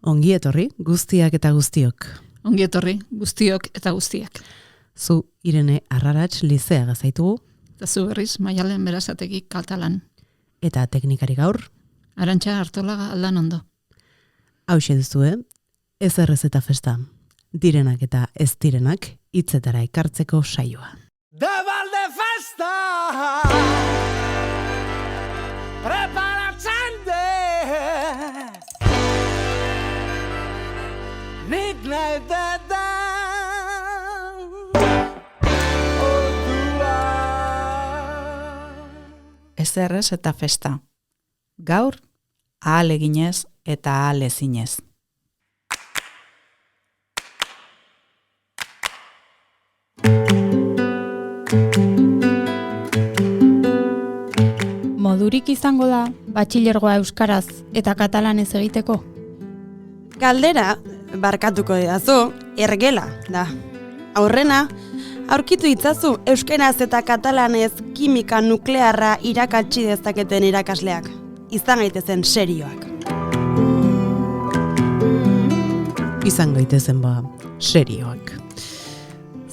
Ongi etorri, guztiak eta guztiok. Ongi etorri, guztiok eta guztiak. Zu Irene Arrarats Lizeaga zaitugu. Eta zu berriz, Maialen Berazategi Katalan. Eta teknikari gaur. Arantxa Artolaga Aldanondo. Hauxe duzue, ez errez eta festa. Direnak eta ez direnak hitzetara ekartzeko saioa. De balde festa preparatzen de nik nahi dedan ordua. Ez errez eta festa. Gaur, ahal eginez eta ahal ezinez. Modurik izango da batxilergoa euskaraz eta katalanez egiteko? Galdera, barkatuko didazu, ergela da. Aurrena, aurkitu itzazu euskaraz eta katalanez kimika nuklearra irakatsi dezaketen irakasleak. Izan gaitezen serioak. Izan gaitezen serioak.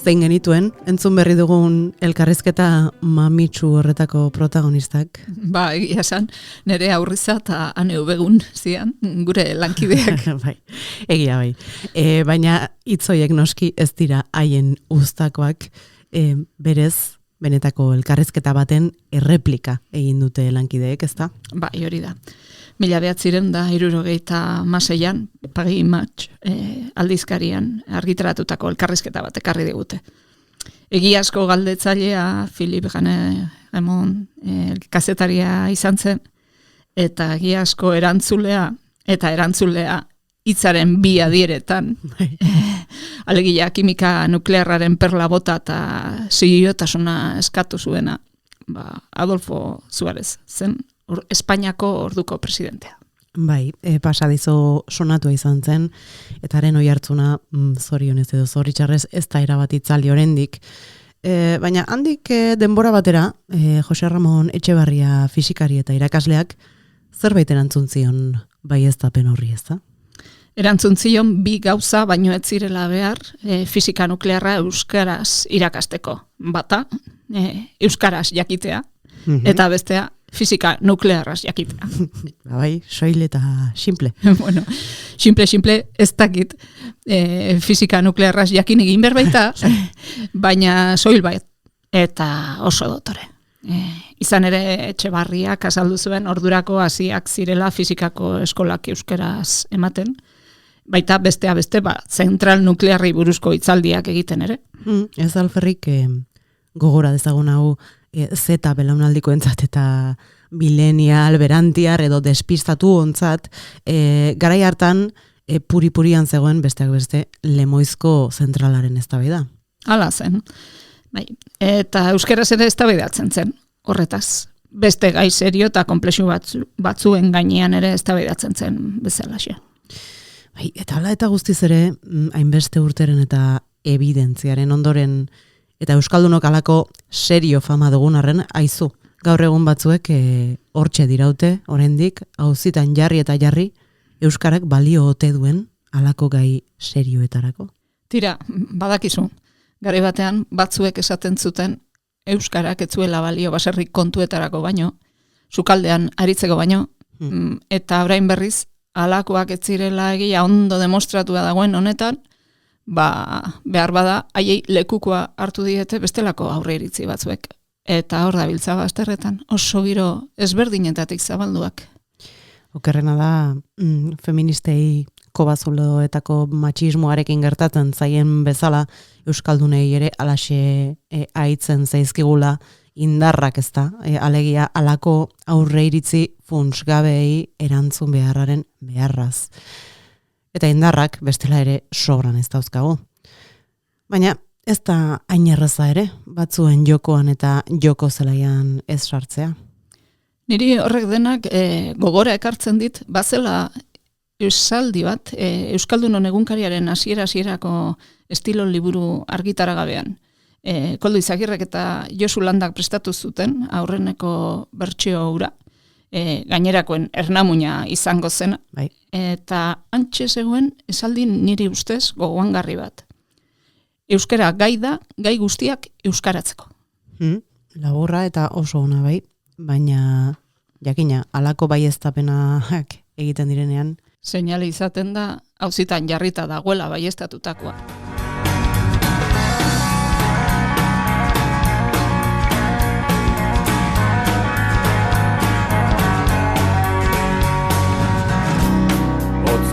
Zein genituen, entzun berri dugun elkarrizketa mamitsu horretako protagonistak. Ba, egia esan, nire aurriza eta aneu begun zian, gure lankideak. Bai, egia bai. Baina hitzoiek noski ez dira haien uztakoak, berez, benetako elkarrizketa baten erreplika egin dute lankideek, ezta? Bai, hori da. 1976an, Pagi Match aldizkarian argitaratutako elkarrizketa bat ekarri digute. Egiazko galdetzailea Philip Ganemon kazetaria izan zen, eta egiazko erantzulea hitzaren bi adieretan. Alegia kimika nuklearraren perla bota eta ziotasuna eskatu zuena, Adolfo Suárez zen, Espainiako orduko presidentea. Bai, pasadizo sonatua izan zen, eta haren oihartzuna zorionez edo zoritxarrez ez da erabat itzali oraindik. Baina handik denbora batera, Jose Ramon Etxebarria fisikari eta irakasleak zerbait erantzun zion baieztapen horri, ezta? Erantzun zion bi gauza baino ez zirela behar fisika nuklearra euskaraz irakasteko. Bata, euskaraz jakitea, eta bestea, fisika nuklearraz jakitea. Bai, soil eta simple. Bueno, simple ez dakit fisika nuklearraz jakin egin berbaita, baina soil bait eta oso dotore. Izan ere Etxebarriak azaldu zuen ordurako hasiak zirela fisikako eskolak euskaraz ematen, baita beste zentral nuklearri buruzko hitzaldiak egiten ere. Ez alferrik gogora dezagun hau zeta belaunaldiko entzat eta milenial, berantiar edo despistatu ontzat, garai hartan puri-purian zegoen besteak beste Lemoizko zentralaren eztabaida. Hala zen. Bai. Eta euskaraz ere eztabaidatzen zen horretaz. Beste gai serio eta konplexu batzuen gainean ere eztabaidatzen zen bezalaxe. Bai, eta hala eta guztiz ere, hainbeste urteren eta evidentziaren ondoren eta euskaldunok alako serio fama dugun arren, aizu, gaur egun batzuek hortxe diraute, oraindik auzitan jarri eta jarri, euskarak balio ote duen alako gai serioetarako. Tira, badakizu, gari batean batzuek esaten zuten euskarak ez zuela balio baserrik kontuetarako baino, sukaldean aritzeko baino, eta orain berriz, alakoak ez zirela egia ondo demostratua dagoen honetan, behar bada, haiei lekukoa hartu diete bestelako aurre iritzi batzuek. Eta hor da biltza bazterretan, oso giro ezberdinetatik zabalduak. Okerrena da, feministei kobazuloetako matxismoarekin gertatzen zaien bezala, euskaldunei ere alaxe aitzen zaizkigula indarrak ezta, alegia alako aurre iritzi funtsgabei erantzun beharraren beharraz. Eta indarrak bestela ere sobran ez dauzkago. Baina ez da hain erraza ere, batzuen jokoan eta joko zelaian ez sartzea. Niri horrek denak gogora ekartzen dit, bazela esaldi bat, Euskaldunon egunkariaren hasierako estilo liburu argitaragabean. Koldo Izagirrek eta Josu Landak prestatu zuten aurreneko bertsio hura. gainerakoen ernamuina izango zen, Bai. eta antxe zegoen esaldi niri ustez gogoangarri bat. Euskara gai da, gai guztiak euskaratzeko. Laburra eta oso ona bai, baina jakina, alako baieztapenak egiten direnean, Seinale izaten da, auzitan jarrita dagoela baieztatutakoa.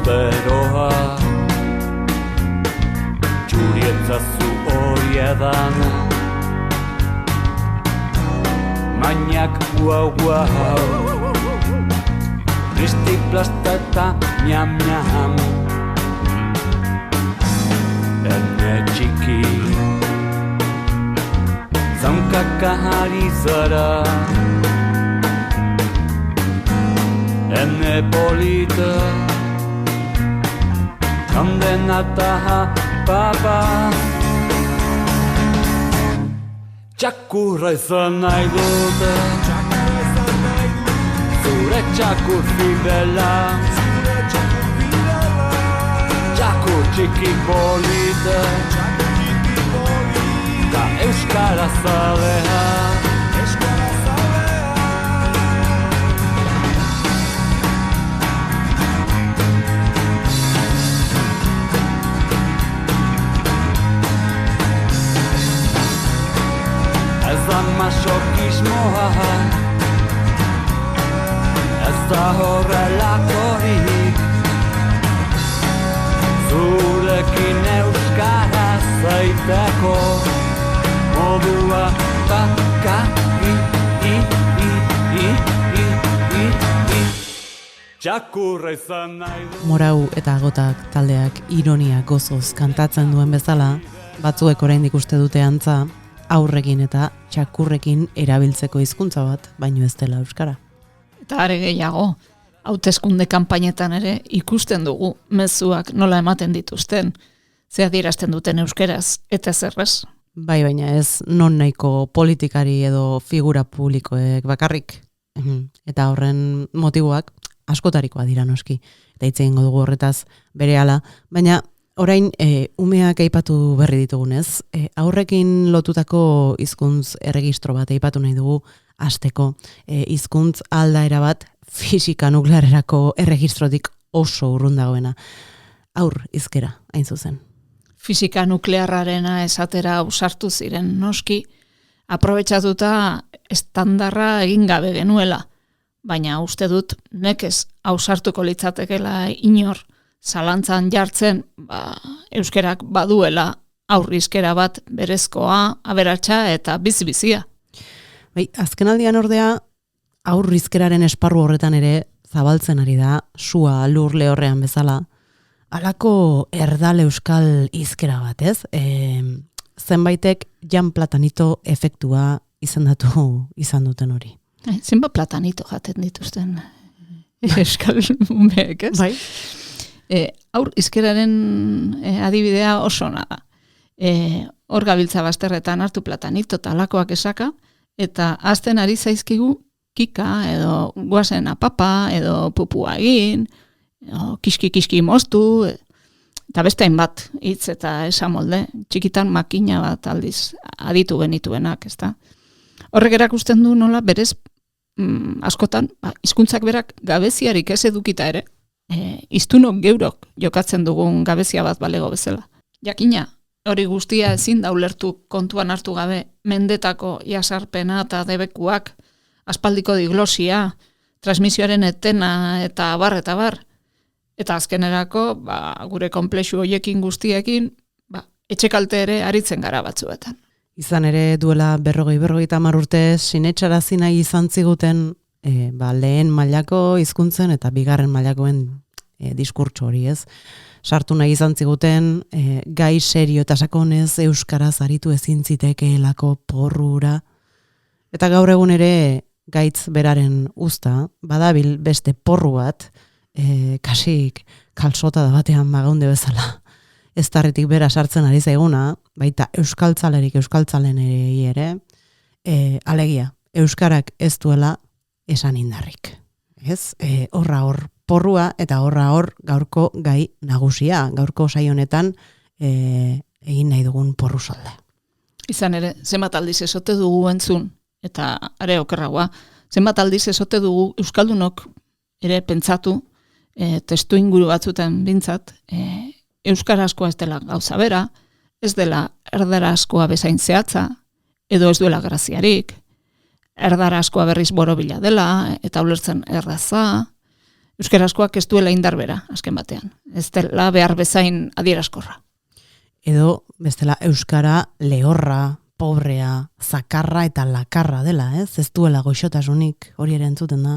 Beroa txurietzazu hori edan Mainak guau Kristi plasta eta miam Ene txiki Zaunkaka ari zara Ene polita Kondenata papa Txakurra izan nahi dute Zure txakur fidela Txakur txiki polite Ta euskara zalea Ez da masokismoa Ez da horrelakorik Zurekin euskara zaiteko Modua Txakurra izan nahi du Morau eta Agotak taldeak ironia gozoz kantatzen duen bezala, batzuek oraindik uste dute antza, aurrekin eta txakurrekin erabiltzeko hizkuntza bat, baino ez dela euskara. Eta are gehiago, hauteskunde kanpainetan ere ikusten dugu mezuak nola ematen dituzten, ze adierazten duten euskeraz, eta zerrez. Bai, baina ez non nahiko politikari edo figura publikoek bakarrik. Eta horren motiboak askotarikoa dira noski. Eta hitz egingo dugu horretaz berehala, baina orain umeak aipatu berri ditugunez, aurrekin lotutako hizkuntz erregistro bat aipatu nahi dugu hasteko. Hizkuntz aldaera bat fisika nuklearerako erregistrotik oso urrun dagoena. Aur hizkera, hain zuzen. Fisika nuklearrarena esatera ausartu ziren noski, aprobetxatuta estandarra egin gabe genuela, baina uste dut nekez ausartuko litzatekela inor zalantzan jartzen euskerak baduela aurrizkera bat berezkoa, aberatsa eta bizibizia. Bai, azkenaldian ordea aurrizkeraren esparru horretan ere zabaltzen ari da sua lur lehorrean bezala, halako erdal euskal hizkera bat, ez? Zenbaitek Jan Platanito efektua izendatu izan duten hori. Zenbat platanito jaten dituzten euskal umeek, ez? Bai. Aur hizkeraren adibidea oso ona da. Hor gabiltza bazterretan hartu platanito eta alakoak esaka, eta azten ari zaizkigu kika edo guazen apapa edo pupua egin, kiski moztu, eta beste hainbat hitz eta esamolde, txikitan makina bat aldiz aditu genituenak, ezta? Horrek erakusten du nola berez askotan, hizkuntzak berak gabeziarik ez edukita ere, iztunok geurok jokatzen dugun gabezia bat balego bezala. Jakina, hori guztia ezin da ulertu kontuan hartu gabe mendetako jasarpena eta debekuak, aspaldiko diglosia, transmisioaren etena eta bar. Eta azkenerako, gure konplexu hoiekin guztiekin, etxekalte ere aritzen gara batzuetan. Izan ere duela 50 urte sinetxarazi nahi izan ziguten lehen mailako hizkuntzen eta bigarren mailakoen diskurtso hori, ez? Sartu nahi izan ziguten gai serio eta sakonez euskaraz aritu ezin zitekeelako porrura. Eta gaur egun ere gaitz beraren uzta, badabil beste porru bat, kasik kalsota da batean magaunde bezala. Ez tarritik bera sartzen ari zaiguna, baita euskaltzalen ere, alegia, euskarak ez duela esan indarrik. ez? Horra hor porrua eta horra hor gaurko gai nagusia, gaurko saio honetan egin nahi dugun porru salde. Izan ere, zenbat aldiz esote dugu entzun, eta are okerragoa, zenbat aldiz esote dugu Euskaldunok ere pentsatu, testu inguru batzuten bintzat, euskarazkoa ez dela gauza bera, ez dela erdarazkoa bezain zehatza, edo ez duela graziarik, erdarazkoa berriz borobila dela, eta ulertzen erraza, euskarazkoak ez duela indar bera, azken batean. Ez dela behar bezain adierazkorra. Edo, bestela, euskara lehorra, pobrea, zakarra eta lakarra dela, ez? Ez duela goxotasunik hori ere entzuten da.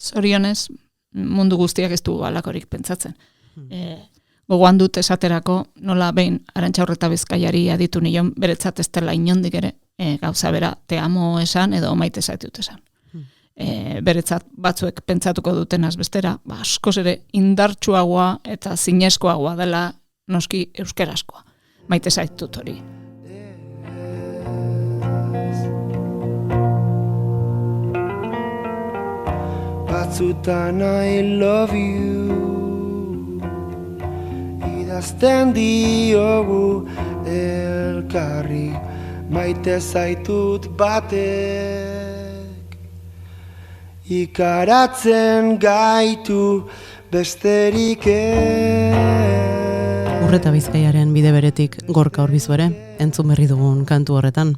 Zorionez, mundu guztiak ez du alakorik pentsatzen. Gogoan dut esaterako, nola behin Arantxaurreta Bizkaiari aditu nion, beretzat ez dela inondik ere, gauza bera, te amo esan edo maite zaitut esan. Beretzat batzuek pentsatuko dutenaz bestera, askoz ere indartsuagoa eta zinezkoagoa dela noski euskarazkoa. Maite zaitut hori. Batzutan I love you idazten diogu elkarri maite zaitut batek ikaratzen gaitu besterik Urreta Bizkaiaren bide beretik Gorka Orbizu ere, entzun berri dugun kantu horretan.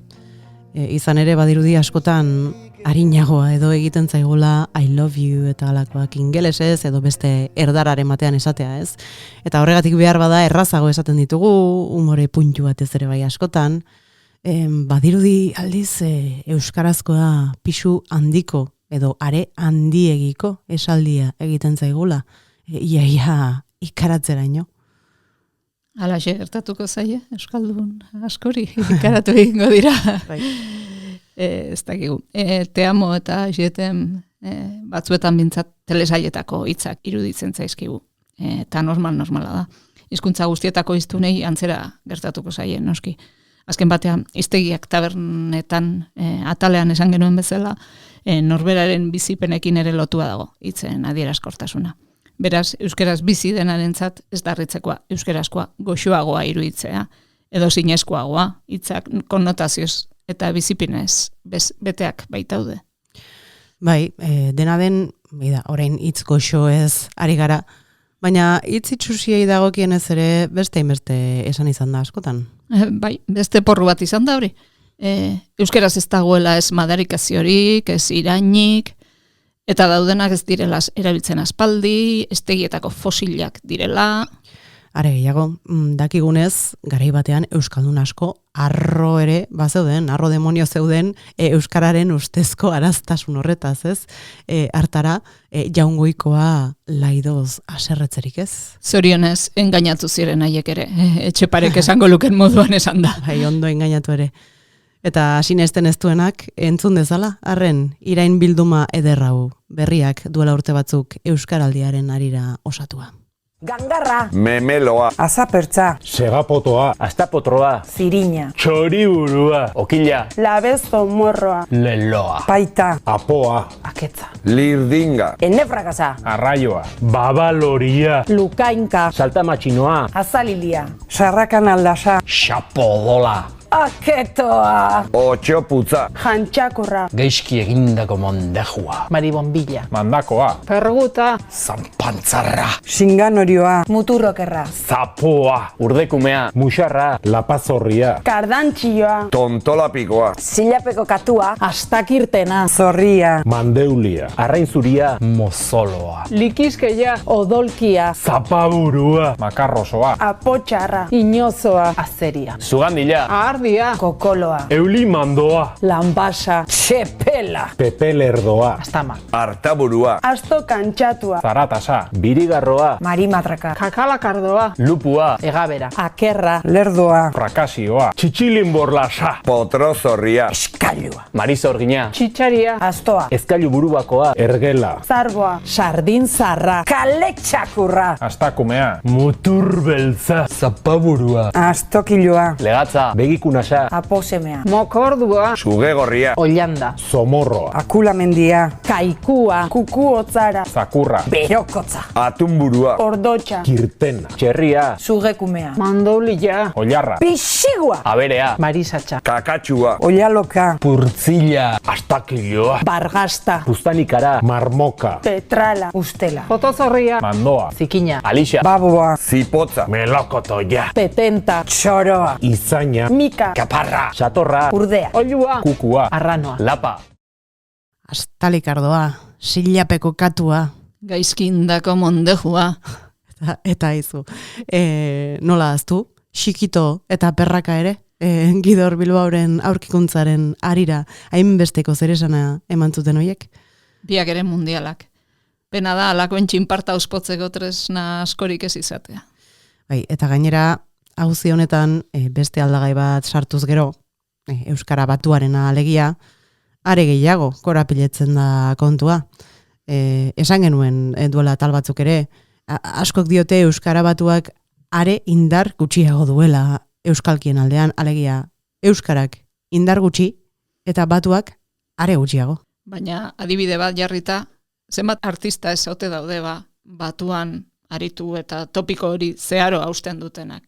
Izan ere badirudi askotan arinagoa edo egiten zaigula I love you eta alakoak ingelesez edo beste erdararen batean esatea, ez? Eta horregatik behar bada errazago esaten ditugu, umore puntu batez ere bai askotan. Badirudi aldiz euskarazkoa pisu handiko edo are handiegiko esaldia egiten zaigula. Ia ikaratzeraino. Halaxe gertatuko zaie, euskaldun askori ikaratu egingo dira. Ez dakigu. Te amo eta jetem batzuetan bintzat telesailetako hitzak iruditzen zaizkigu. Eta normala da. Hizkuntza guztietako hiztunei antzera gertatuko zaie, noski. Azken batean, hiztegiak tabernetan atalean esan genuen bezala, norberaren bizipenekin ere lotua dago, hitzen adierazkortasuna. Beraz, euskaraz bizi denarentzat ez darritzekoa, euskarazkoa goxoagoa iruditzea, edo zinezkoagoa, hitzak konnotazioz eta bizipinez beteak baitaude. Bai, dena den, orain hitz goxo ez ari gara, baina hitz itxusiei dagokienez ere beste esan izan da askotan. Bai, beste porru bat izan da hori. Euskaraz ez dagoela ez madarikaziorik, ez irainik, eta daudenak ez direla erabiltzen aspaldi, estegietako fosilak direla. Are gehiago, dakigunez, garai batean euskaldun asko arro ere bazeuden, arro demonio zeuden euskararen ustezko araztasun horretaz, ez? Hartara jaungoikoa laidoz aserretzerik, ez? Zorionez, engainatu ziren haiek ere, etxeparek esango luken moduan esan da. Bai, ondo engainatu ere. Eta sinesten ez duenak entzun dezala, arren irain bilduma ederrau, berriak duela urte batzuk euskaraldiaren arira osatua. Gangarra, memeloa, azapertza, segapotoa, astapotroa, zirina, txoriburua, okila, labezo morroa, leloa, paita, apoa, aketza, lirdinga, enefrakasa, arraioa, babaloria, lukainka, saltamatxinoa, azalilia, sarrakan aldasa, xapodola, aketoa, otxoputza, jantxakurra, geizki egindako mondejua, maribombilla, mandakoa, perguta, zanpantzarra, singanorioa, muturrokerra, zapoa, urdekumea, musarra, lapazorria, kardantxioa, tontolapikoa, silapeko katua, astakirtena, zorria, mandeulia, arrainzuria, mozoloa, likizkeia, odolkia, zapaburua, makarrosoa, apotxarra, inozoa, azeria, zugandila, ardia, kokoloa, eulimandoa, lanbasa, txepela, pepelerdoa, astama, artaburua, asto kantxatua, zaratasa, birigarroa, marimatraka, kakalakardoa, lupua, egabera, akerra, lerdoa, frakasioa, txitxilinborlasa, potrozorria, eskailua, marizorgina, txitsaria, astoa, ezkailu burubakoa, ergela, zarboa, sardin zarra, kaletxakurra, astakumea, muturbeltza, zapaburua, astokiloa, legatza, begikuna Txilinguna sa. Aposemea. Mokordua. Suge gorria. Ollanda. Zomorroa. Akulamendia. Kaikua. Kuku otzara. Zakurra. Berokotza. Atunburua. Ordotxa. Kirtena. Txerria. Sugekumea. Mandoulia. Ollarra. Pixigua. Aberea. Marisatxa. Kakatxua. Ollaloka. Purtzilla. Astakilloa. Bargasta. Bustanikara. Marmoka. Petrala. Ustela. Fotozorria. Mandoa. Zikina. Alixa. Baboa. Zipotza. Melokotoia. Petenta. Txoroa. Izaina. Mika. Kaparra. Satorra. Urdea. Ollua. Kukua. Arranoa. Lapa. Astalikardoa, silapeko katua, Gaizkindako mondejua. eta izu. Nola aztu, xikito eta perraka ere, Gidor Bilbaoren aurkikuntzaren arira, hainbesteko zeresana eman zuten hoiek? Biak ere mundialak. Pena da, alakoen txinparta auspotzeko tresna askorik ez izatea. Bai, eta gainera, auzi honetan, beste aldagai bat sartuz gero, Euskara Batuarena alegia, are gehiago korapiletzen da kontua. Esan genuen duela tal batzuk ere, askok diote Euskara Batuak are indar gutxiago duela euskalkien aldean, alegia euskarak indar gutxi eta batuak are gutxiago. Baina adibide bat jarrita, zenbat artista ez ote daude batuan aritu eta topiko hori zeharo hausten dutenak.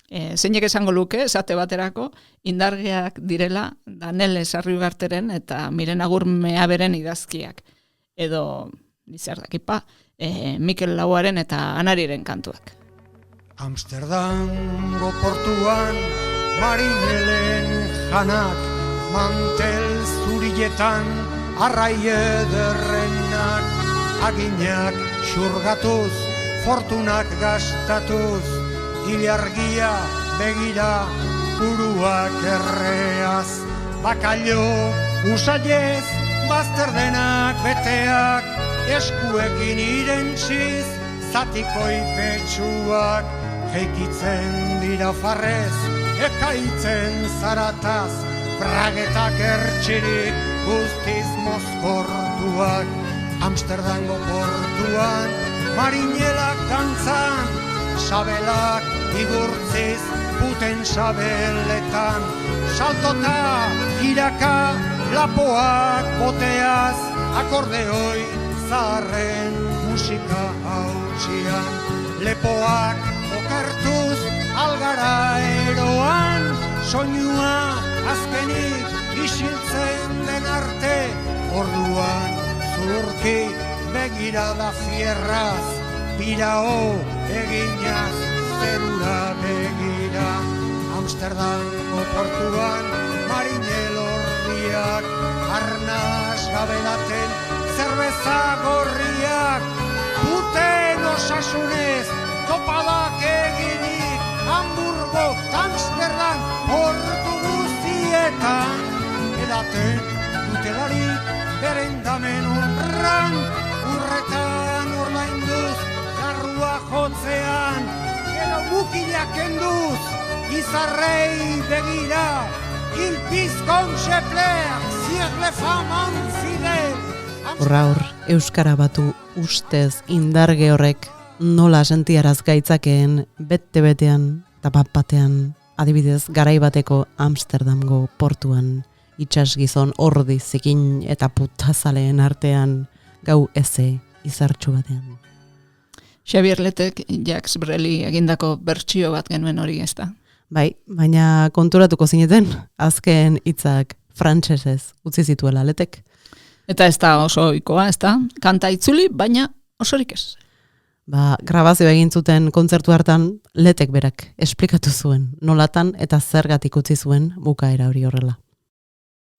Zeinek esango luke, esate baterako, indargeak direla Danele Sarriugarteren eta Miren Agurmea beren idazkiak. Edo, nizer dakipa, Mikel Lauaren eta Anariren kantuak. Amsterdamgo portuan marinelen janak, mantel zurietan arrai ederrenak, aginak xurgatuz, fortunak gastatuz, ilargia begira buruak erreaz, bakallo usaiez, bazterdenak beteak, eskuekin irentziz, zatikoi petxuak, jeikitzen dira farrez, ekaitzen zarataz, bragetak ertxirik, guztiz mozkortuak, Amsterdamgo portuan, marinelak dantzan, sabelak igurtziz, puten sabeletan, saltota, giraka, lapoak boteaz, akordeoi zaharren musika hautsian, lepoak okertuz, algara eroan, soinua azkenik isiltzen den arte, orduan zurki begirada fierraz, birao eginaz zerura begira. Amsterdamgo portuan marinel ordiak, arnaz gabelaten zerbeza gorriak, puten osasunez topadak eginik, Hamburgo, Amsterdam, portu guztietan, edaten dutelarik berendamen honran, urretan ordainduz, garrua jotzean, gero bukilak kenduz, izarrei begira, il pizkon xepler, zirle faman fidel. Horra Euskara Batu ustez indarge horrek nola sentiaraz gaitzakeen bete-betean eta bat-batean, adibidez garaibateko Amsterdamgo portuan, itsasgizon ordi zikin eta putazaleen artean gau eze izartxu batean. Xabier Letek, Jacques Breli egindako bertsio bat genuen hori ez da. Bai, baina konturatuko zineten, azken hitzak frantsesez utzi zituela Letek. Eta ez da oso ohikoa, ez da? Kanta itzuli, baina osorik ez. Grabazioa egin zuten kontzertu hartan Letek berak esplikatu zuen, nolatan eta zergatik utzi zuen bukaera hori horrela.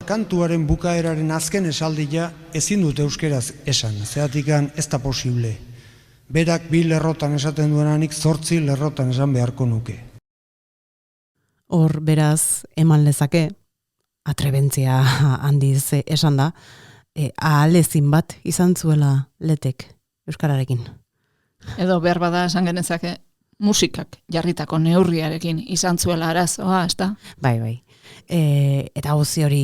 Kantuaren bukaeraren azken esaldia ezin dut euskeraz esan, zehatikan ez da posible. Berak 2 lerrotan esaten duenanik 8 lerrotan esan beharko nuke. Hor beraz eman lezake, atrebentzia handiz esan da, ahalezin bat izan zuela Letek euskararekin. Edo behar bada esan genezake musikak jarritako neurriarekin izan zuela arazoa, ez da? Bai. Eta hozi hori,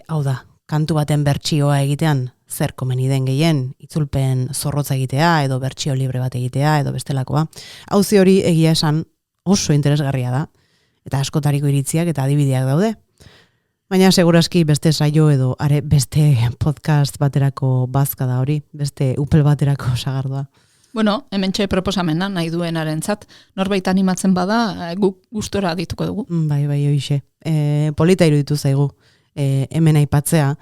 hau da, kantu baten bertsioa egitean, zer komeni den gehien, itzulpen zorrotza egitea, edo bertsio libre bat egitea, edo bestelakoa. Hauzi hori egia esan oso interesgarria da, eta askotariko iritziak eta adibideak daude. Baina seguraski beste saio edo beste podcast baterako bazka da hori, beste upel baterako sagardua. Bueno, hementxe proposamena nahi duenarentzat, norbait animatzen bada, guk gustora dituko dugu. Bai, hoixe. Polita iruditu zaigu. Hemen aipatzea,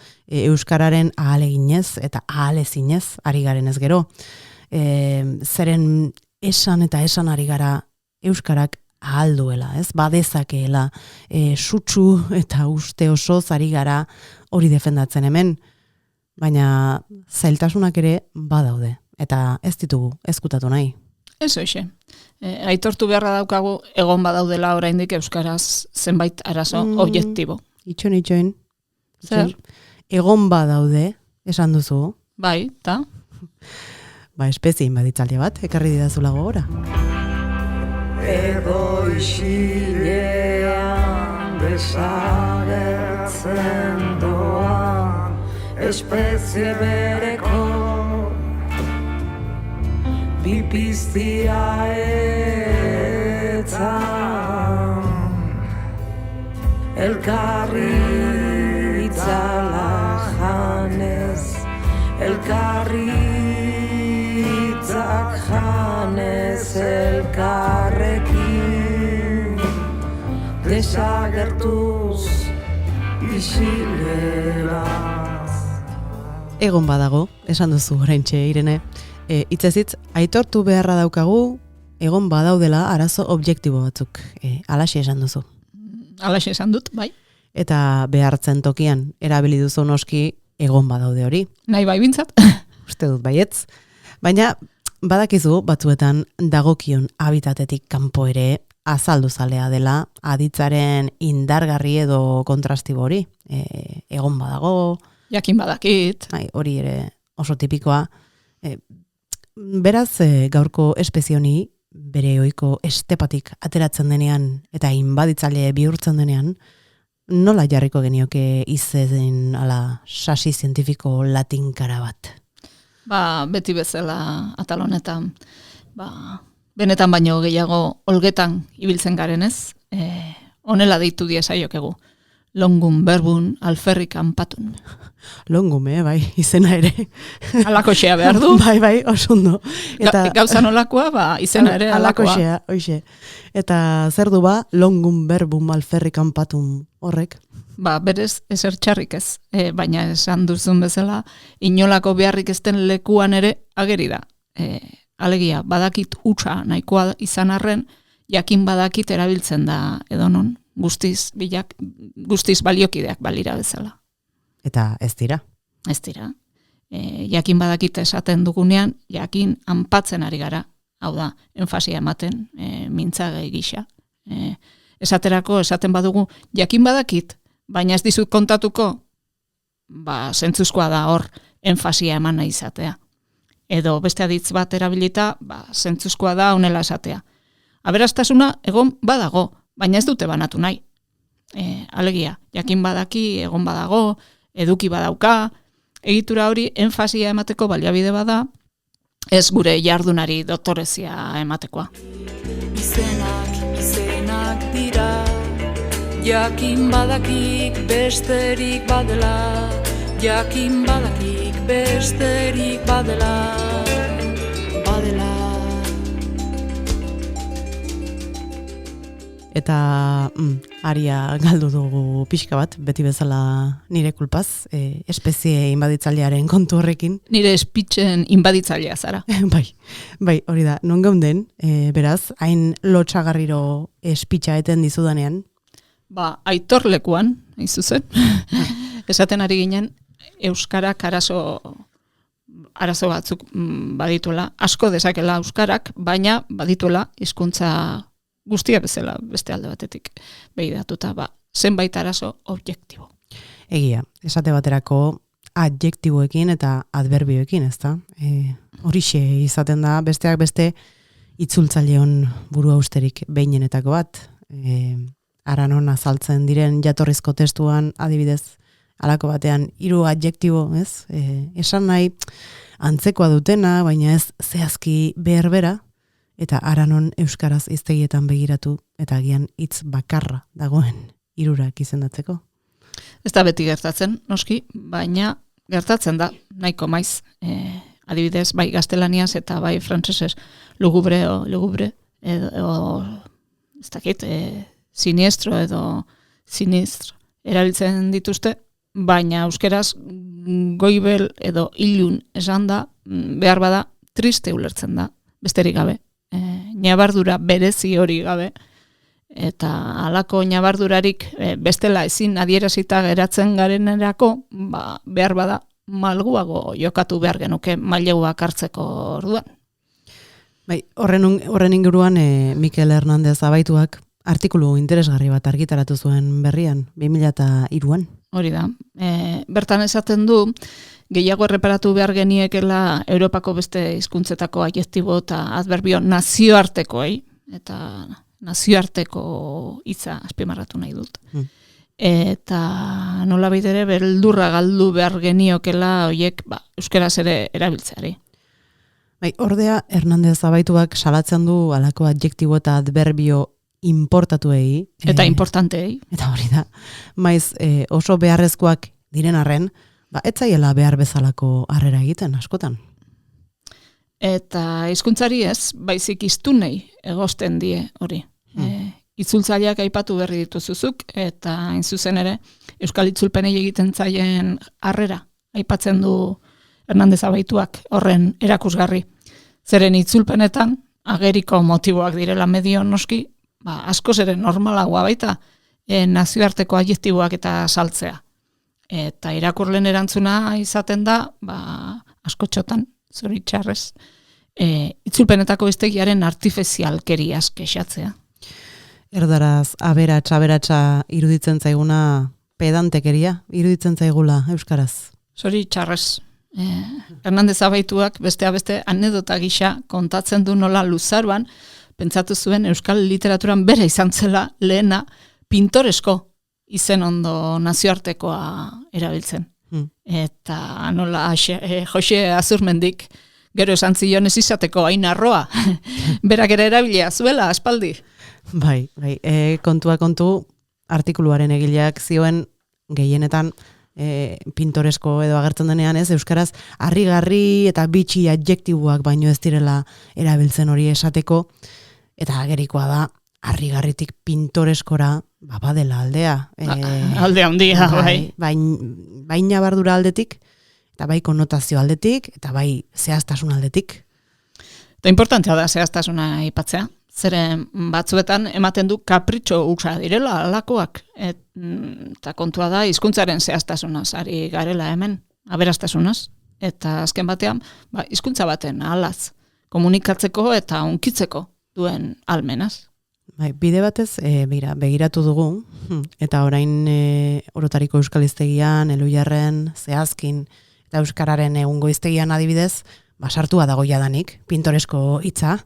euskararen ahaleginez eta ahalezinez ari garen ez gero. Zeren esan eta esan ari gara euskarak ahalduela, ez? Badezakeela, sutsu eta uste osoz ari gara hori defendatzen hemen, baina zailtasunak ere badaude, eta ez ditugu ezkutatu nahi. Ez hoxe. Aitortu beharra daukagu egon badaudela oraindik euskaraz zenbait arazo objektibo. Itxoin. Zer? Egon badaude, esan duzu. Bai, eta? Espezien baditzaldia bat, ekarri didazula gogora. Edo isilean desagertzen doan espezie bereko bipiztia etzan elkarri itzala janez elkarritzak janez elkarrekin desagertuz isileraz. Egon badago, esan duzu oraintxe Irene, hitzezitz aitortu beharra daukagu egon badaudela arazo objektibo batzuk. Halaxe esan duzu. Halaxe esan dut, bai. Eta behartzen tokian erabili duzu noski egon badaude hori. Nahi bai bintzat. Uste dut baietz. Baina badakizu batzuetan dagokion habitatetik kanpo ere azalduzalea dela aditzaren indargarri edo kontrastibo hori. Egon badago. Jakin badakit. Hori ere oso tipikoa. Beraz, gaurko espezioni bere ohiko estepatik ateratzen denean eta inbaditzaile bihurtzen denean, nola jarriko genioke izen ala sasi zientifiko latinkara bat? Beti bezala atal honetan, benetan baino gehiago olgetan ibiltzen garenez, honela deitu diesaiokegu. Longum verbum alferrik anpatun. Longum, bai, izena ere. Alakoxea behar du. Bai, oso ondo. Gauza nolakoa, izena ere alakoa. Alakoxea, hoxe. Eta zer du longum verbum alferrik anpatun horrek? Berez ezer txarrik ez, baina esan duzun bezala, inolako beharrik ezten lekuan ere ageri da. Alegia, badakit utza nahikoa izan arren, jakin badakit erabiltzen da edonon. Guztiz baliokideak balira bezala. Eta ez dira? Ez dira. Jakin badakit esaten dugunean, jakin anpatzen ari gara. Hau da, enfasia ematen, mintzagai gisa. Esaterako, esaten badugu, jakin badakit, baina ez dizut kontatuko, zentzuzkoa da hor, enfasia eman nahi izatea. Edo beste aditz bat erabilita, zentzuzkoa da honela esatea. Aberastasuna egon badago, baina ez dute banatu nahi. Alegia, jakin badaki, egon badago, eduki badauka, egitura hori enfasia emateko baliabide bada, ez gure jardunari doktorezia ematekoa. Izenak dira, jakin badakik besterik badela, jakin badakik besterik badela. Eta aria galdu dugu pixka bat, beti bezala nire kulpaz, espezie inbaditzailearen kontu horrekin. Nire espitzen inbaditzailea zara. Bai, hori da, non geunden, beraz, hain lotxagarriro espitza eten dizudanean? Aitorlekuan, hain zuzen, esaten ari ginen, euskarak arazo batzuk badituela, asko dezakela euskarak, baina badituela hizkuntza guztia bezala beste alde batetik behiratuta, zenbait arazo objektibo. Egia, esate baterako adjektiboekin eta adverbioekin, ezta? Horixe izaten da, besteak beste itzultzaileon burua usterik behinenetako bat. Aranon azaltzen diren jatorrizko testuan, adibidez, halako batean 3 adjektibo, ez? Esan nahi antzekoa dutena, baina ez zehazki berbera, eta aranon euskaraz hiztegietan begiratu eta agian hitz bakarra dagoen hirurak izendatzeko. Ez da beti gertatzen, noski, baina gertatzen da, nahiko maiz. Adibidez, bai gaztelaniaz eta bai frantsesez lugubre, edo ez dakit, siniestro edo sinistro erabiltzen dituzte, baina euskeraz goibel edo ilun esan da, behar bada triste ulertzen da, besterik gabe. Ñabardura berezi hori gabe, eta halako ñabardurarik bestela ezin adierazita geratzen garenerako, behar bada malguago jokatu behar genuke maileguak hartzeko orduan. Bai, horren inguruan Mikel Hernandez Abaituak artikulu interesgarri bat argitaratu zuen berrian, 2003an. Hori da. Bertan esaten du, gehiago erreparatu behar geniekela Europako beste hizkuntzetako adjektibo eta adverbio nazioartekoei, eta nazioarteko hitza azpimarratu nahi dut. Eta nola ere beldurra galdu behar geniokela horiek euskaraz ere erabiltzeari. Bai, ordea Hernandez Abaituak salatzen du halako adjektibo eta adverbio importatuei. Eta importanteei. Eta hori da. Maiz oso beharrezkoak diren arren, ez zaiela behar bezalako harrera egiten askotan. Eta hizkuntzari ez, baizik hiztunei egosten die hori. Itzultzaileak aipatu berri dituzuzuk, eta hain zuzen ere, Euskal Itzulpenei egiten zaien harrera, aipatzen du Hernandez Abaituak horren erakusgarri. Zeren itzulpenetan, ageriko motiboak direla medio noski, askoz ere normalagoa baita, nazioarteko adjektiboak eta saltzea. Eta irakurleen erantzuna izaten da, askotxotan, zoritxarrez, itzulpenetako hiztegiaren artifizialkeriaz kexatzea. Erdaraz, aberatsa iruditzen zaiguna pedantekeria, iruditzen zaigula euskaraz. Zoritxarrez. Hernandez Abaituak beste anedota gisa kontatzen du nola luzaroan, pentsatu zuen euskal literaturan bera izan zela lehena pintoresko izen ondo nazioartekoa erabiltzen. Eta nola Jose Azurmendik gero esan zion ez izateko hain arroa. Berak ere erabilia zuela aspaldi. Bai, kontua kontu artikuluaren egileak zioen gehienetan pintoresko edo agertzen denean ez, euskaraz harrigarri eta bitxi adjektiboak baino ez direla erabiltzen hori esateko, eta agerikoa da harrigarritik pintoreskora badela aldea. Aldea handia, bai. Bai ñabardura aldetik, eta bai konnotazio aldetik, eta bai zehaztasun aldetik. Eta importantea da zehaztasuna aipatzea. Zeren batzuetan ematen du kapritxo hutsa direla alakoak. Eta kontua da hizkuntzaren zehaztasunaz ari garela hemen, aberastasunaz. Eta azken batean, hizkuntza baten ahalaz komunikatzeko eta unkitzeko duen almenaz. Bai, bide batez begiratu dugu, eta orain Orotariko Euskal Hiztegian, Elujarren, Zehazkin, eta Euskararen egungo hiztegian adibidez, sartua dago jadanik, pintoresko hitza,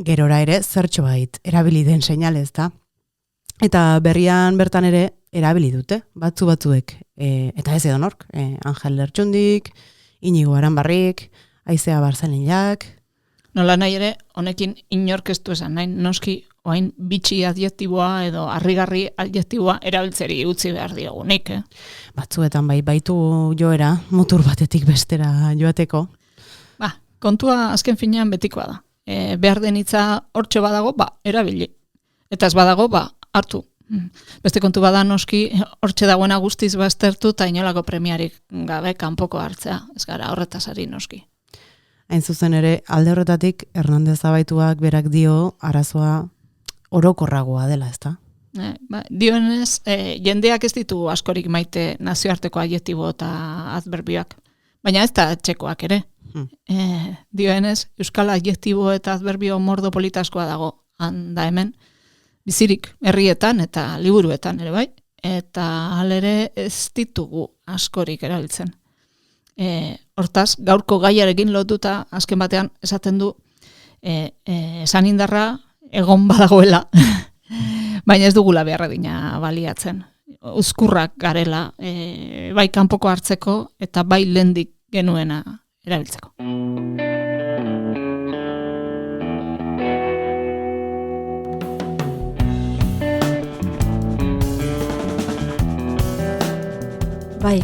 gerora ere zertxo bait erabili den seinale, ezta? Eta berrian bertan ere erabili dute, batzuek, eta ez edonork, Angel Lertxundik, Inigo Aranbarrik, Aizea Barzalinak. Nola nahi ere, honekin inork ez du esan, nahi noski oain bitxi adjektiboa edo harrigarri adjektiboa erabiltzeri utzi behar diogunik. Batzuetan baitu joera, mutur batetik bestera joateko. Kontua azken finean betikoa da. Behar den hitza hortxe badago, erabili. Eta ez badago, hartu. Beste kontu bada noski, hortxe dagoena guztiz baztertu eta inolako premiarik gabe kanpoko hartzea. Ez gara horretaz ari noski. Hain zuzen ere, alde horretatik, Hernandez Abaituak berak dio arazoa orokorragoa dela, ezta? Dioenez, jendeak ez ditu askorik maite nazioarteko adjektibo eta adverbioak. Baina ez da txekoak ere. Dioenez, euskal adjektibo eta adverbio mordo politaskoa dago handa hemen, bizirik herrietan eta liburuetan ere bai, eta halere ez ditugu askorik erabiltzen. Hortaz, gaurko gaiarekin lotuta azken batean esaten du esan indarra egon badagoela, baina ez dugula beharredina baliatzen. Uzkurrak garela, bai kanpoko hartzeko eta bai lehendik genuena erabiltzeko. Bai,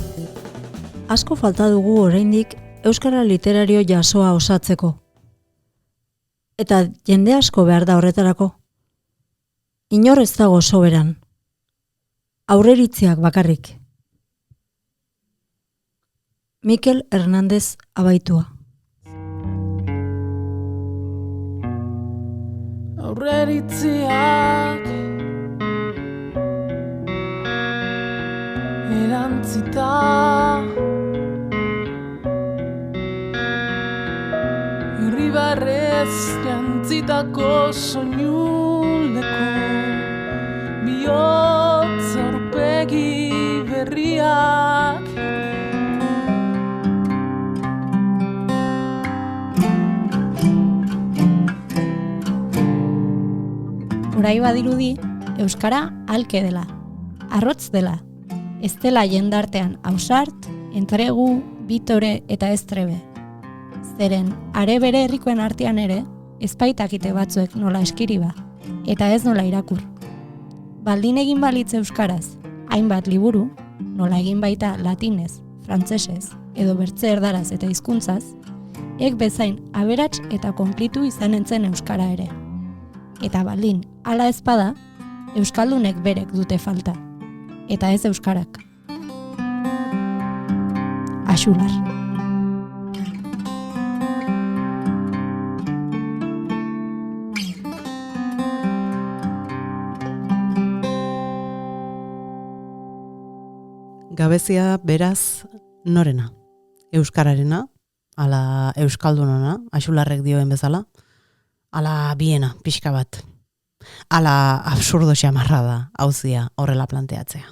asko falta dugu oraindik euskara literario jasoa osatzeko. Eta jende asko behar da horretarako. Inor ez dago soberan. Aurreritziak bakarrik. Mikel Hernández Abaitua. Aurreritziak erantzita irribarrez jantzitako soinuleko bihotz aurpegi berriak Orai badirudi, euskara alke dela, arrotz dela, ez dela jendartean ausart, entregu, bitore eta estrebe. Zeren, are bere herrikoen artean ere, ezpaitakite batzuek nola eskiriba, eta ez nola irakur. Baldin egin balitz euskaraz, hainbat liburu, nola egin baita latinez, frantsesez, edo bertze erdaraz eta hizkuntzaz, ek bezain aberats eta konplitu izanen zen euskara ere. Eta baldin, hala ezpada, euskaldunek berek dute falta, eta ez euskarak. Axular. Gabezia beraz norena? Euskararena, ala euskaldunona, Axularrek dioen bezala, ala biena, pixka bat. Ala absurdo xamarra da, hauzia horrela planteatzea.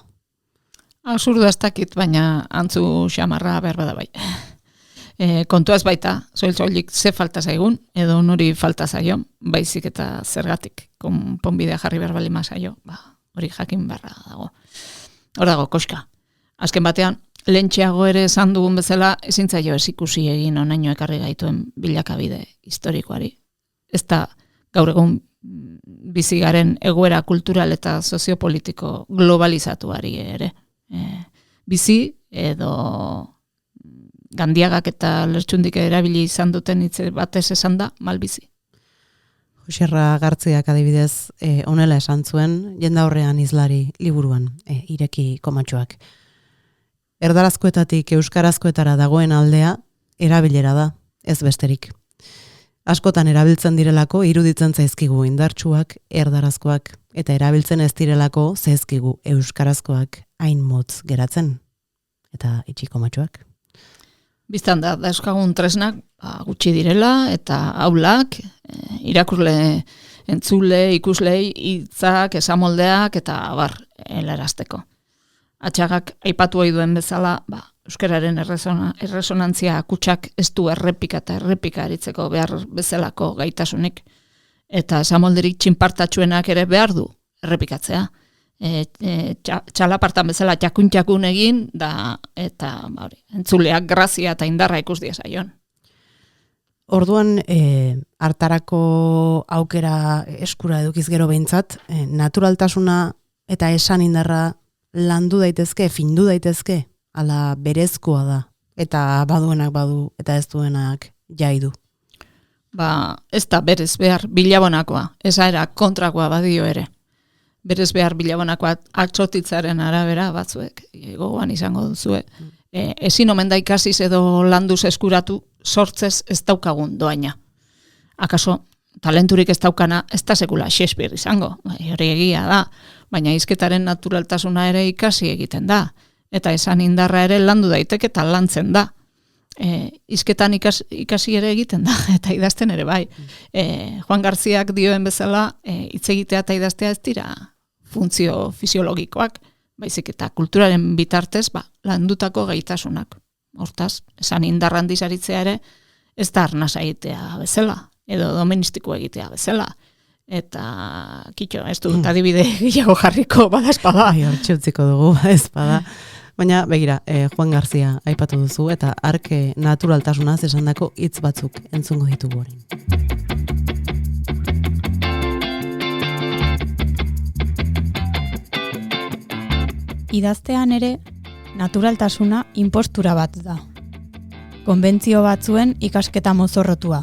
Absurdo ez dakit, baina antzu xamarra behar bada bai. Kontua ez baita, soilik ze falta zaigun, edo nori falta zaion, baizik eta zergatik, konponbidea jarri behar bali mazaio, hori jakin beharra dago. Hor dago, koska. Azken batean, lehentxeago ere esan dugun bezala, ezin zaio ez ikusi egin onaino ekarri gaituen bilakabide historikoari. Ez da gaur egun bizigaren egoera kultural eta soziopolitiko globalizatuari ere. Bizi edo Gandiagak eta Lertxundik erabili izan duten hitz batez esan da malbizi. Joserra Gartziak adibidez honela esan zuen jendaurrean izlari liburuan ireki komatxoak. Erdarazkoetatik euskarazkoetara dagoen aldea erabilera da, ez besterik. Askotan erabiltzen direlako iruditzen zaizkigu indartsuak, erdarazkoak, eta erabiltzen ez direlako zaizkigu euskarazkoak hain motz geratzen. Eta itxiko matxoak. Biztan da euskagun tresnak gutxi direla, eta aulak, irakurle entzule, ikuslei, hitzak, esamoldeak, eta abar, helarazteko. Atxagak aipatu ohi duen bezala, euskararen erresonantzia kutsak ez du errepika eta errepika aritzeko behar bezalako gaitasunik. Eta esamolderik txinpartatxuenak ere behar du errepikatzea. Txalapartan bezala txakun egin, eta entzuleak grazia eta indarra ikus diezaion. Orduan, hartarako aukera eskura edukiz gero behintzat, naturaltasuna eta esan indarra landu daitezke, findu daitezke, ala berezkoa da, eta baduenak badu, eta ez duenak jaidu. Ez da berez behar bilabonakoa, esaera kontrakoa badio ere. Berez behar bilabonakoa atxotitzaren arabera batzuek, gogoan izango duzue. Ezin omen da ikasiz edo landuz eskuratu, sortzez ez daukagun doaina. Akaso, talenturik ez daukana, ez da sekula Shakespeare izango, hori egia da, baina hizketaren naturaltasuna ere ikasi egiten da, eta esan indarra ere landu daiteke eta lantzen da. Hizketan ikasi ere egiten da, eta idazten ere bai. Juan Garziak dioen bezala, hitz egitea eta idaztea ez dira funtzio fisiologikoak, baizik eta kulturaren bitartez landutako gaitasunak. Hortaz, esan indar handiz aritzea ere, ez da arnasa egitea bezala, edo doministiko egitea bezala. Eta, kitxo, ez dut adibide gehiago jarriko badazpada. Hortxutziko dugu badazpada. Baina, begira, Juan Garzia aipatu duzu, eta arke naturaltasunaz esandako hitz batzuk entzungo ditugu orain. Idaztean ere, naturaltasuna inpostura bat da. Konbentzio batzuen ikasketa mozorrotua.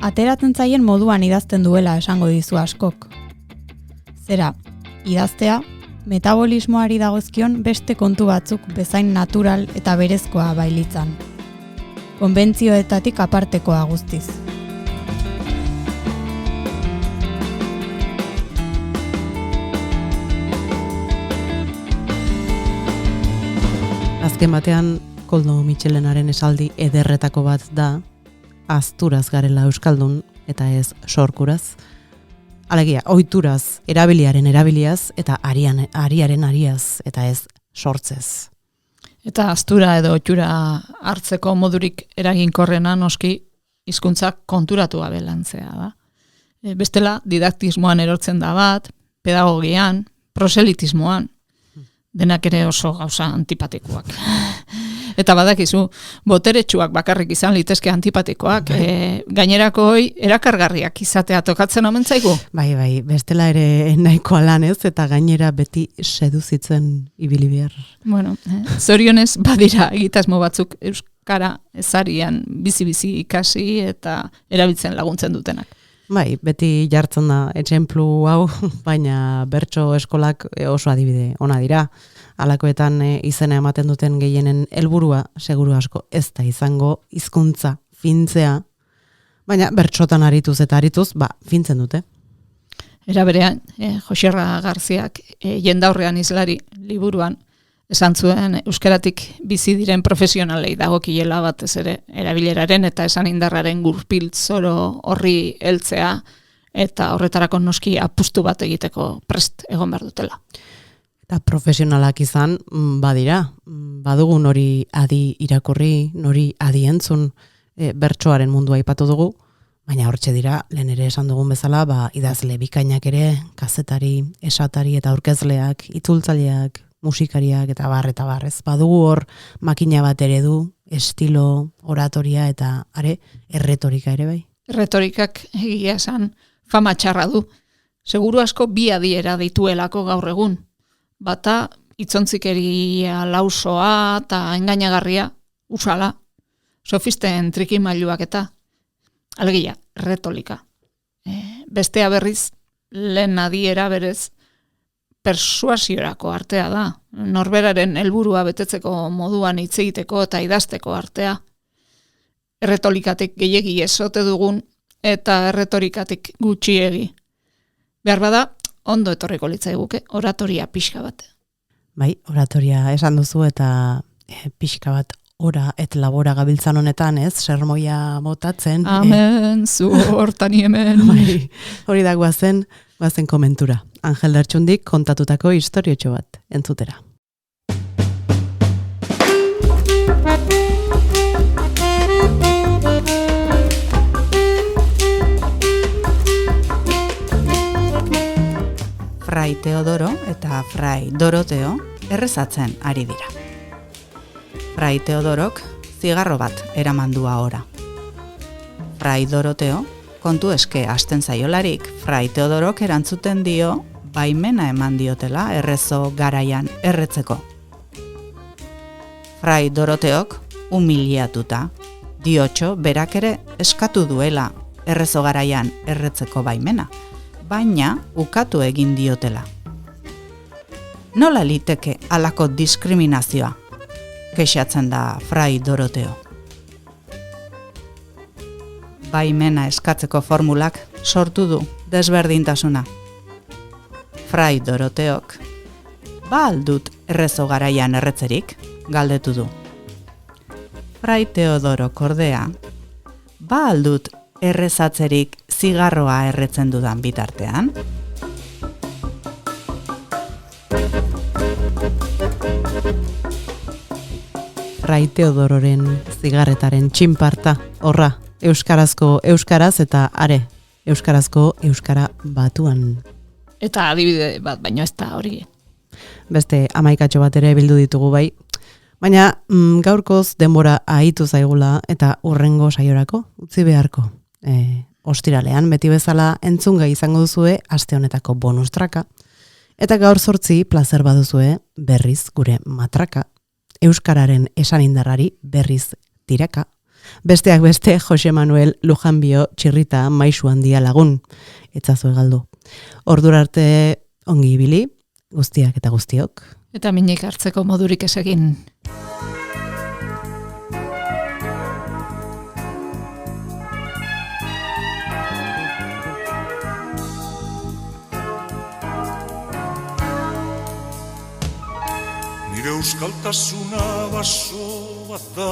Ateratzen zaien moduan idazten duela esango dizu askok. Zera, idaztea, metabolismoari dagozkion beste kontu batzuk bezain natural eta berezkoa bailitzan. Konbentzioetatik apartekoa guztiz. Azken batean, Koldo Mitxelenaren esaldi ederretako bat da, azturaz garela euskaldun eta ez sorkuraz. Alegia, ohituraz erabiliaz eta ariaren ariaz eta ez sortzez. Eta aztura edo ohitura hartzeko modurik eraginkorrena noski hizkuntzak konturatu gabe lantzea da. Bestela didaktismoan erortzen da bat, pedagogian, proselitismoan, denak ere oso gauza antipatikoak. Eta badakizu, boteretsuak bakarrik izan litezke antipatikoak, gainerako hoi erakargarriak izatea tokatzen omen zaigu. Bai, bestela ere nahikoa lan ez, eta gainera beti seduzitzen ibili behar. Bueno, zorionez badira egitasmo batzuk euskara ezarian bizi-bizi ikasi eta erabiltzen laguntzen dutenak. Bai, beti jartzen da etxemplu hau, baina bertso eskolak oso adibide ona dira. Halakoetan izena ematen duten gehienen helburua seguru asko ez da izango hizkuntza fintzea, baina bertsotan arituz, fintzen dute. Era berean, Joserra Garziak jendaurrean izlari liburuan esan zuen euskaratik bizi diren profesionalei dagokiela batez ere erabileraren eta esan indarraren gurpil zoro horri heltzea eta horretarako noski apustu bat egiteko prest egon behar dutela. Eta profesionalak izan, badira, badugu nori adi irakurri, nori adi entzun, bertsoaren mundua aipatu dugu, baina hortxe dira, lehen ere esan dugun bezala, idazle bikainak ere, kazetari, esatari eta aurkezleak, itzultzaileak, musikariak eta barrez. Badugu hor makina bat ere du, estilo, oratoria eta erretorika ere bai. Erretorikak egia esan fama txarra du. Seguru asko bi adiera dituelako gaur egun. Bata, itzonttzikeria lausoa eta engainagarria, usala, sofisten trikimailuak eta alegia, retorika. Bestea berriz, lehen adiera berez, persuasiorako artea da. Norberaren helburua betetzeko moduan hitz egiteko eta idazteko artea. Erretorikatik gehiegi ezote dugun eta erretorikatik gutxiegi. Behar bada, ondo etorriko litzaiguke oratoria pixka bat. Bai, oratoria esan duzu eta pixka bat ora et labora gabiltzan honetan, ez? Sermoia botatzen. Amen, zu hortani hemen. Bai, hori da guazen komentura. Angel Lertxundik kontatutako historiotxo bat, entzutera. Fray Teodoro eta Fray Doroteo errezatzen ari dira. Fray Teodorok zigarro bat eramandua ora. Fray Doroteo kontu eske hasten zaiolarik Fray Teodorok erantzuten dio baimena eman diotela errezo garaian erretzeko. Fray Doroteok humiliatuta diotxo berak ere eskatu duela errezo garaian erretzeko baimena, baina ukatu egin diotela. Nola liteke halako diskriminazioa? Kexatzen da Fray Doroteo. Baimena eskatzeko formulak sortu du desberdintasuna. Fray Doroteok, aldut errezo garaian erretzerik, galdetu du. Fray Teodoro kordea, aldut errezatzerik zigarroa erretzen dudan bitartean? Fray Teodororen zigarretaren txinparta, horra, euskarazko euskaraz eta euskarazko euskara batuan. Eta adibide bat, baino ez da hori. Beste amaikatxo bat ere bildu ditugu bai, baina gaurkoz denbora ahitu zaigula eta urrengo saiorako utzi beharko. Ostiralean beti bezala entzungai izango duzue aste honetako bonus traka, Eta gaur 8 plazer baduzue berriz gure matraka, euskararen esanindarrari berriz tiraka. Besteak beste Jose Manuel Lujanbio Txirrita Maisu Handia lagun, etzazue galdu. Ordura arte ongi ibili, guztiak eta guztiok. Eta minik hartzeko modurik ez egin. Nire euskaltasuna baso bat da,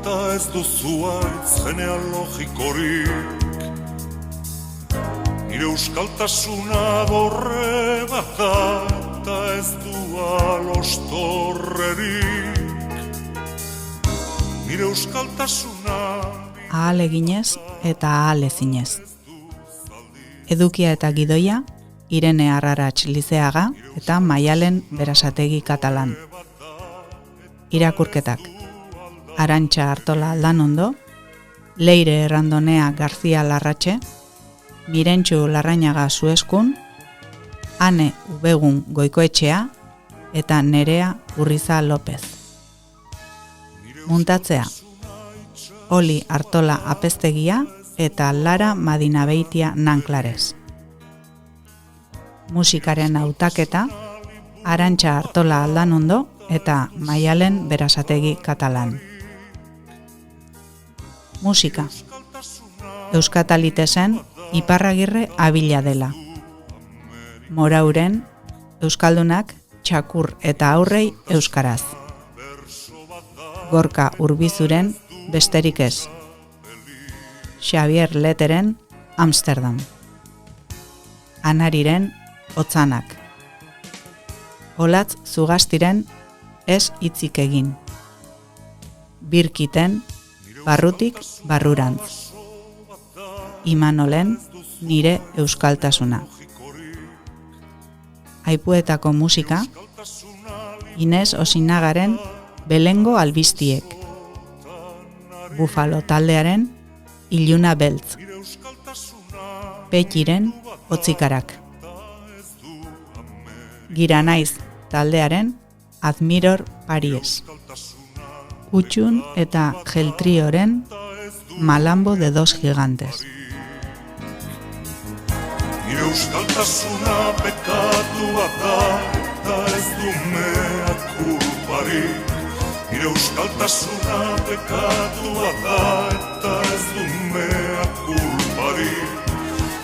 eta ez duzu aitz genealogikorik. Nire euskaltasuna dorre bat da, eta ez du alostorrerik. Nire euskaltasuna ahal eginez eta ahal ezinez. Edukia eta gidoia, Irene Arraratx Lizeaga eta Maialen Berasategi Katalan. Irakurketak: Arantxa Artola Aldanondo, Leire Errandonea Garzia Larratxe, Mirentxu Larrañaga Zueskun, Ane Ubegun Goikoetxea eta Nerea Urriza López. Muntatzea: Oli Artola Apeztegia eta Lara Madinabeitia Nanklares. Musikaren hautaketa: Arantxa Artola Aldanondo eta Maialen Berasategi Katalan. Musika: Euskatalitesen Iparragirre Abila dela. Morauren Euskaldunak txakur eta aurrei euskaraz. Gorka Urbizuren Besterik ez. Xavier Leteren Amsterdam. Anariren Otzanak. Olatz Zugastiren Ez hitzik egin. Birkiten Barrutik barrurantz. Imanolen Nire euskaltasuna. Aipuetako musika: Ines Osinagaren Belengo albiztiek. Bufalo taldearen Iluna beltz. Petiren Otzikarak. Gira naiz taldearen Admiror Paries. Utxun eta Geltrioren Malambo de dos gigantes. Nire euskaltasuna pekatu bat da, eta ez du mea kulparik. Nire euskaltasuna pekatu bat da, eta ez du mea kulparik.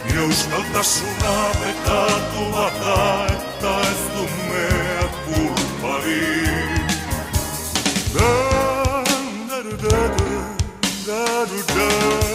Nire euskaltasuna pekatu bat da, eta ez du mea kulparik. Da, da, da, da, da, da, da.